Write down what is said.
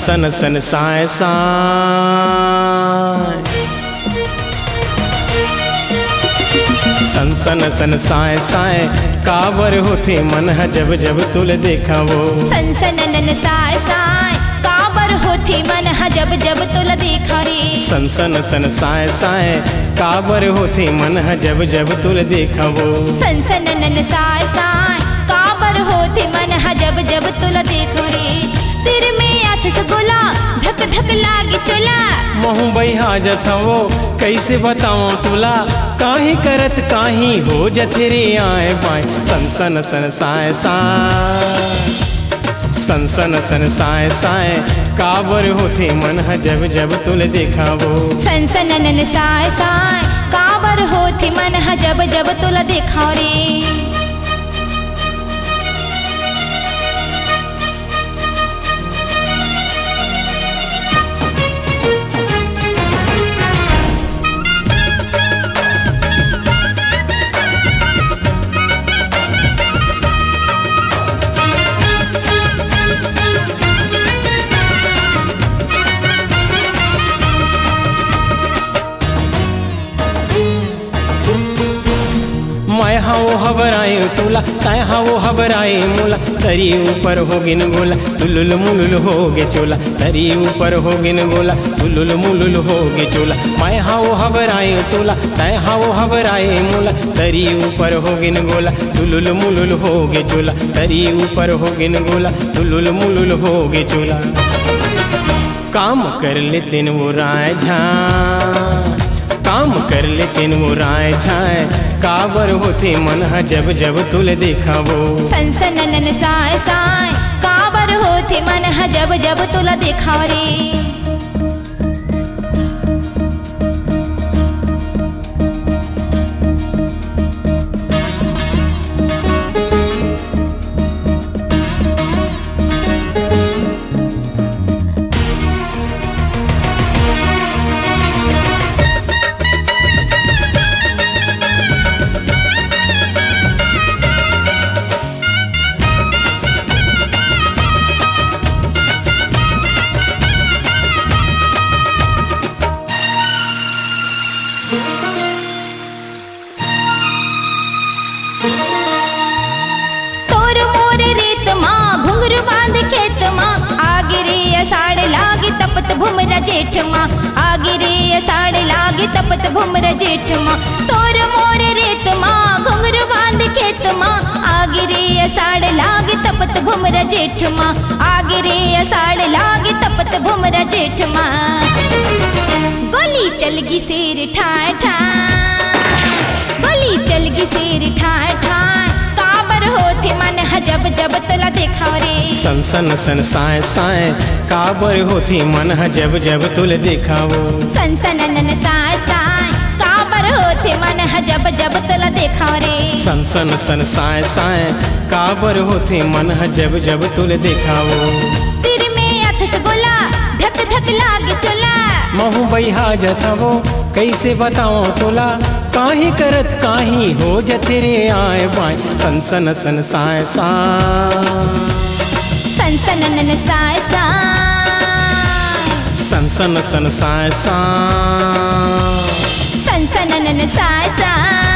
सन सन साय साय सन सन सन साय साय काबर होते मन है जब जब तुल देखा वो सन सन नन साय साय काबर होते मन है जब जब तुल देखा रे सन सन सन साय साय काबर होते मन है जब जब तुल देखा वो सन सन नन साय साय काबर होते मन है जब जब तुल देखा रे तेरे में आथस गोला धक धक लागे चोला महू बहा जथा वो कैसे बताऊं तुला काहे करत काहे हो जथे रे आए पाए सन सन सन साय साय सन सन सन साय साय काबर होते मन है जब जब तुल देखा वो सन सन नन साय साय काबर होते मन है जब जब तुल देखा रे मैं हाँ वो हबराए तुला ताय हाँ वो हबराए मोला तरी ऊपर हो गिन गोला तुलुल मुलुल हो गे चोला तरी ऊपर हो गिन गोला तुलुल मुलुल हो गे चोला मैं हाँ वो हबराए तुला ताय हाँ वो हबराए मोला तरी ऊपर हो गिन गोला तुलुल मुलुल हो गे चोला तरी ऊपर हो गिन गोला तुलुल मुलुल हो गे चोला काम कर लेते वो राय झा काम कर लेते वो राय छाए काबर होते मन है जब जब तुल देखा वो सन सन नन साय साय काबर होते मन है जब जब तुल देखा रे तोर मोर रेत माँ घुंघरू बांध खेत माँ आगे रे साड़ लागे तपत भुमरा जेठ माँ आगे रे साड़ लागे तपत भुमरा जेठ माँ तोर मोर रेत माँ घुंघरू बांध खेत माँ आगे रे साड़ लागे तपत भुमरा जेठ माँ आगे रे साड़ लागे तपत भुमरा जेठ माँ गोली चलगी शेर ठाय ठाय गोली चलगी शेर ठाय ठाय काबर होते मन है जब जब तुला देखा रे सन सन सन साय साय काबर होते मन है जब जब तुल देखा वो सन सन नन साय साय काबर होते मन है जब जब तुला देखा रे सन सन सन साय साय काबर होते मन है जब जब तुल देखा वो तेरे में अथस गोला धक धक लागे चोला महू बहा जथा वो कैसे बताऊं तोला काहे करत काहे हो जथे रे आए बाय सन सन सन साय साय सन सन नन साय साय सन सन सन साय साय सन सन नन साय साय